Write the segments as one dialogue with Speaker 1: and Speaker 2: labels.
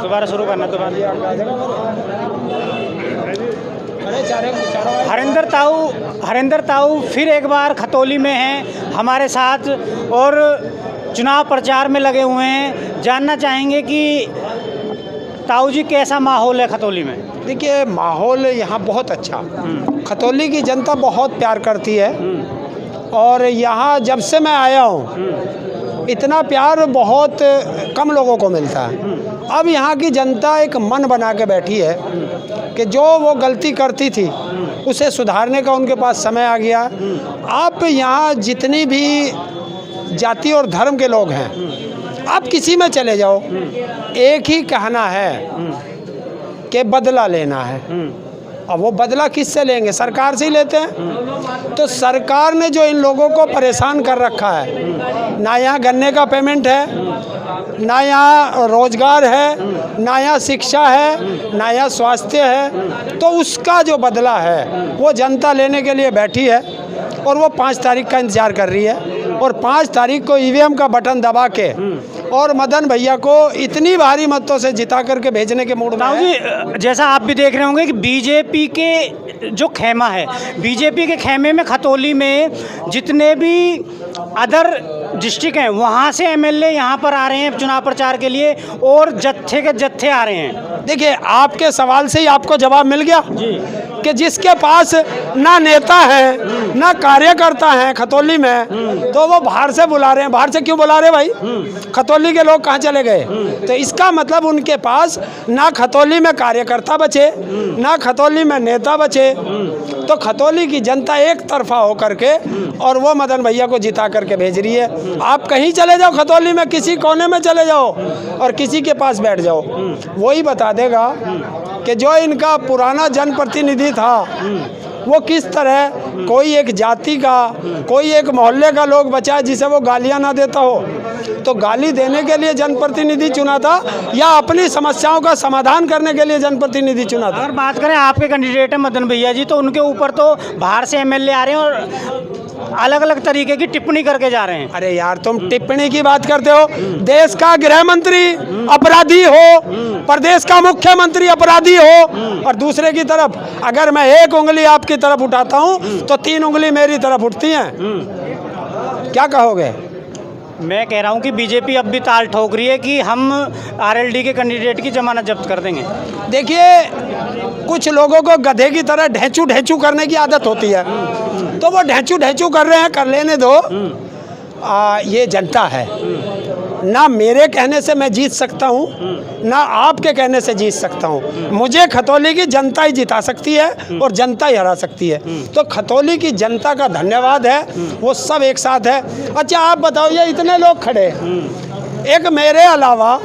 Speaker 1: दोबारा शुरू करना दोबारा। हरिंदर ताऊ फिर एक बार खतौली में हैं हमारे साथ और चुनाव प्रचार में लगे हुए हैं। जानना चाहेंगे कि ताऊ जी कैसा माहौल है खतौली में?
Speaker 2: देखिए, माहौल यहाँ बहुत अच्छा, खतौली की जनता बहुत प्यार करती है और यहाँ जब से मैं आया हूँ इतना प्यार बहुत कम लोगों को मिलता है। अब यहाँ की जनता एक मन बना के बैठी है कि जो वो गलती करती थी उसे सुधारने का उनके पास समय आ गया। आप यहाँ जितनी भी जाति और धर्म के लोग हैं, आप किसी में चले जाओ, एक ही कहना है कि बदला लेना है। अब वो बदला किससे लेंगे? सरकार से ही लेते हैं। तो सरकार ने जो इन लोगों को परेशान कर रखा है, ना यहाँ गन्ने का पेमेंट है, ना यहाँ रोजगार है, ना यहाँ शिक्षा है, ना यहाँ स्वास्थ्य है, तो उसका जो बदला है वो जनता लेने के लिए बैठी है और वो 5 तारीख का इंतज़ार कर रही है। और 5 तारीख को ईवीएम का बटन दबा के और मदन भैया को इतनी भारी मतों से जिता करके भेजने के मूड में
Speaker 1: जी, जैसा आप भी देख रहे होंगे कि बीजेपी के जो खेमा है, बीजेपी के खेमे में खतौली में जितने भी अदर डिस्ट्रिक्ट हैं वहाँ से एमएलए यहाँ पर आ रहे हैं चुनाव प्रचार के लिए और जत्थे के जत्थे आ रहे हैं।
Speaker 2: देखिए, आपके सवाल से ही आपको जवाब मिल गया
Speaker 1: जी
Speaker 2: कि जिसके पास ना नेता है ना कार्यकर्ता है खतौली में, तो वो बाहर से बुला रहे हैं। बाहर से क्यों बुला रहे भाई? खतौली के लोग कहाँ चले गए? तो इसका मतलब उनके पास ना खतौली में कार्यकर्ता बचे, ना खतौली में नेता बचे। तो खतौली की जनता एक तरफा होकर के और वो मदन भैया को जिता करके भेज रही है। आप कहीं चले जाओ खतौली में, किसी कोने में चले जाओ और किसी के पास बैठ जाओ, वही बता देगा कि जो इनका पुराना जनप्रतिनिधि था वो किस तरह कोई एक जाति का, कोई एक मोहल्ले का लोग बचा है जिसे वो गालियां ना देता हो। तो गाली देने के लिए जनप्रतिनिधि चुना था या अपनी समस्याओं का समाधान करने के लिए जनप्रतिनिधि चुना था?
Speaker 1: अगर बात करें आपके कैंडिडेट है मदन भैया जी, तो उनके ऊपर तो बाहर से एमएलए आ रहे हैं और अलग अलग तरीके की टिप्पणी करके जा रहे हैं।
Speaker 2: अरे यार, तुम टिप्पणी की बात करते हो? देश का गृह मंत्री अपराधी हो, प्रदेश का मुख्यमंत्री अपराधी हो और दूसरे की तरफ अगर मैं एक उंगली आपकी तरफ उठाता हूं तो 3 उंगली मेरी तरफ उठती हैं। क्या कहोगे?
Speaker 1: मैं कह रहा हूं कि बीजेपी अब भी ताल ठोक रही है कि हम आरएलडी के कैंडिडेट की जमानत जब्त कर देंगे।
Speaker 2: देखिए, कुछ लोगों को गधे की तरह ढेंचू ढेंचू करने की आदत होती है, तो वो ढेंचू ढेंचू कर रहे हैं, कर लेने दो। ये जनता है, ना मेरे कहने से मैं जीत सकता हूँ ना आपके कहने से जीत सकता हूँ। मुझे खतौली की जनता ही जिता सकती है और जनता ही हरा सकती है। तो खतौली की जनता का धन्यवाद है, वो सब एक साथ है। अच्छा, आप बताओ, ये इतने लोग खड़े, एक मेरे अलावा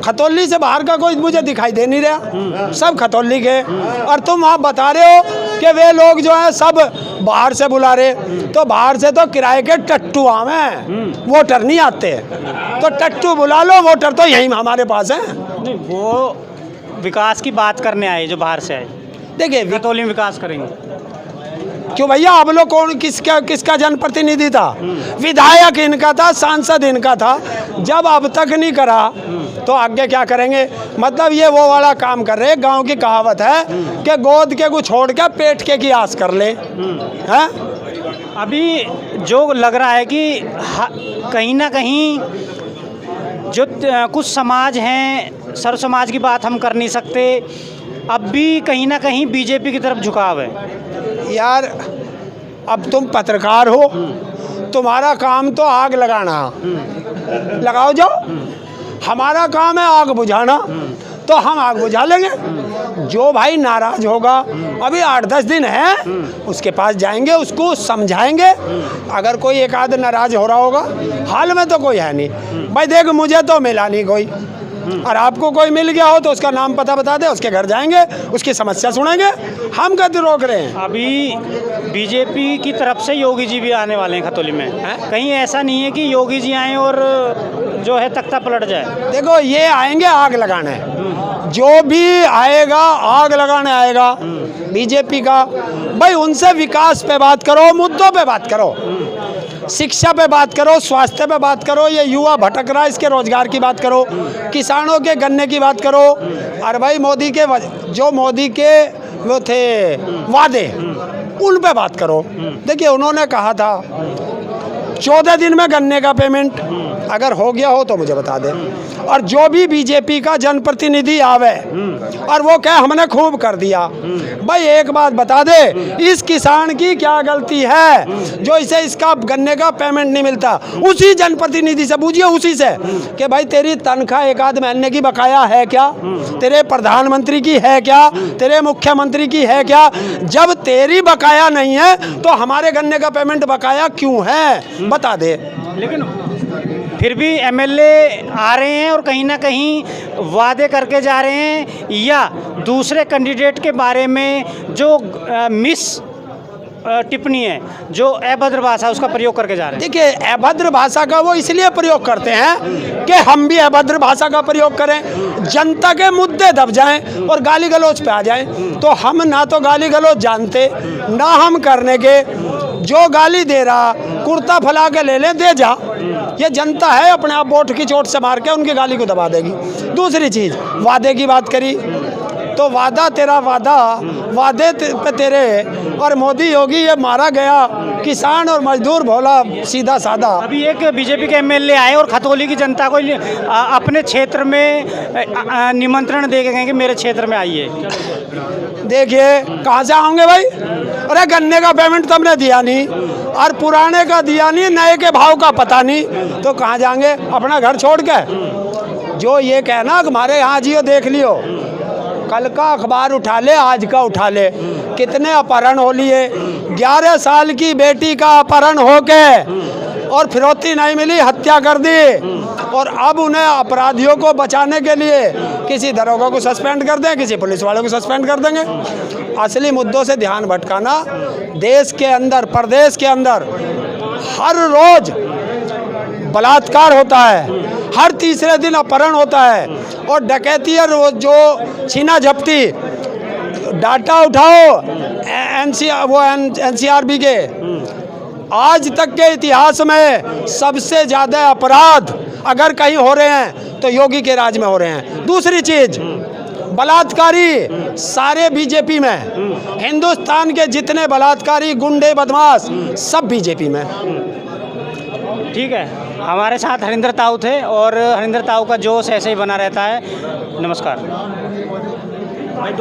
Speaker 2: खतौली से बाहर का कोई मुझे दिखाई दे नहीं रहा, सब खतौली के। और तुम आप बता रहे हो कि वे लोग जो है सब बाहर से बुला रहे, तो बाहर से तो किराए के टट्टू आम हैं, वोटर नहीं आते। तो टट्टू बुला लो, वोटर तो यहीं हमारे पास हैं।
Speaker 1: नहीं, वो विकास की बात करने आए जो बाहर से आए। देखिए, खतौली में विकास करेंगे।
Speaker 2: क्यों भैया, आप लोग कौन किसका जनप्रतिनिधि था? विधायक इनका था, सांसद इनका था। जब अब तक नहीं करा तो आगे क्या करेंगे? मतलब ये वो वाला काम कर रहे। गांव की कहावत है कि गोद के को छोड़ के पेट के की आस कर ले। हैं?
Speaker 1: अभी जो लग रहा है कि कहीं ना कहीं जो कुछ समाज हैं, सर्व समाज की बात हम कर नहीं सकते, अब भी कहीं ना कहीं बीजेपी की तरफ झुकाव है।
Speaker 2: यार, अब तुम पत्रकार हो, तुम्हारा काम तो आग लगाना, लगाओ जाओ। हमारा काम है आग बुझाना, तो हम आग बुझा लेंगे। जो भाई नाराज होगा, अभी 8-10 दिन है, उसके पास जाएंगे, उसको समझाएंगे। अगर कोई एक आध नाराज हो रहा होगा, हाल में तो कोई है नहीं भाई। देख, मुझे तो मिला नहीं कोई, और आपको कोई मिल गया हो तो उसका नाम पता बता दे, उसके घर जाएंगे, उसकी समस्या सुनेंगे। हम कद रोक रहे हैं?
Speaker 1: अभी बीजेपी की तरफ से योगी जी भी आने वाले हैं खतौली में। कहीं ऐसा नहीं है कि योगी जी आएँ और जो है तख्ता पलट जाए?
Speaker 2: देखो, ये आएंगे आग लगाने, जो भी आएगा आग लगाने आएगा बीजेपी का। भाई, उनसे विकास पे बात करो, मुद्दों पे बात करो। शिक्षा पे बात करो, स्वास्थ्य पे बात करो, ये युवा भटक रहा है इसके रोजगार की बात करो, किसानों के गन्ने की बात करो। और भाई मोदी के वो थे वादे, उन पे बात करो। देखिए उन्होंने कहा था 14 दिन में गन्ने का पेमेंट, अगर हो गया हो तो मुझे बता दे। और जो भी बीजेपी का जनप्रतिनिधि आवे और वो कहे हमने खूब कर दिया, भाई एक बात बता दे, इस किसान की क्या गलती है जो इसे इसका गन्ने का पेमेंट नहीं मिलता? उसी जनप्रतिनिधि से पूछिए, उसी से, कि भाई तेरी तनख्वाह एक आध महीने की बकाया है क्या? तेरे प्रधानमंत्री की है क्या? तेरे मुख्यमंत्री की है क्या? जब तेरी बकाया नहीं है तो हमारे गन्ने का पेमेंट बकाया क्यों है? बता दे।
Speaker 1: लेकिन फिर भी एमएलए आ रहे हैं और कहीं ना कहीं वादे करके जा रहे हैं, या दूसरे कैंडिडेट के बारे में जो मिस टिप्पणी है, जो अभद्र भाषा, उसका प्रयोग करके जा रहे हैं।
Speaker 2: देखिए अभद्र भाषा का वो इसलिए प्रयोग करते हैं कि हम भी अभद्र भाषा का प्रयोग करें, जनता के मुद्दे दब जाएं और गाली गलौज पे आ जाएं। तो हम ना तो गाली गलौज जानते, ना हम करने के। जो गाली दे रहा कुर्ता फैला के ले ले, दे जा। ये जनता है, अपने आप वोट की चोट से मार के उनकी गाली को दबा देगी। दूसरी चीज़, वादे की बात करी तो वादा तेरा वादा, वादे पे तेरे और मोदी योगी ये मारा गया किसान और मजदूर भोला सीधा साधा।
Speaker 1: अभी एक बीजेपी के एमएलए आए और खतौली की जनता को अपने क्षेत्र में निमंत्रण दे के गए कि मेरे क्षेत्र में आइए।
Speaker 2: देखिए कहाँ से आओगे भाई? अरे गन्ने का पेमेंट तुमने दिया नहीं और पुराने का दिया नहीं, नए के भाव का पता नहीं, तो कहाँ जाएंगे अपना घर छोड़ के? जो ये कहना कि हमारे यहाँ जियो देख लियो, कल का अखबार उठा ले, आज का उठा ले, कितने अपहरण हो लिए। 11 साल की बेटी का अपहरण हो के और फिरौती नहीं मिली, हत्या कर दी। और अब उन्हें अपराधियों को बचाने के लिए किसी दरोगा को सस्पेंड कर दें, किसी पुलिस वाले को सस्पेंड कर देंगे। असली मुद्दों से ध्यान भटकाना। देश के अंदर, प्रदेश के अंदर हर रोज बलात्कार होता है, हर तीसरे दिन अपहरण होता है और डकैती और जो छीना झपटी, डाटा उठाओ एनसीआरबी के, आज तक के इतिहास में सबसे ज़्यादा अपराध अगर कहीं हो रहे हैं तो योगी के राज में हो रहे हैं। दूसरी चीज़, बलात्कारी सारे बीजेपी में, हिंदुस्तान के जितने बलात्कारी गुंडे बदमाश सब बीजेपी में।
Speaker 1: ठीक है, हमारे साथ हरिंदर ताऊ थे और हरिंदर ताऊ का जोश ऐसे ही बना रहता है। नमस्कार भाई।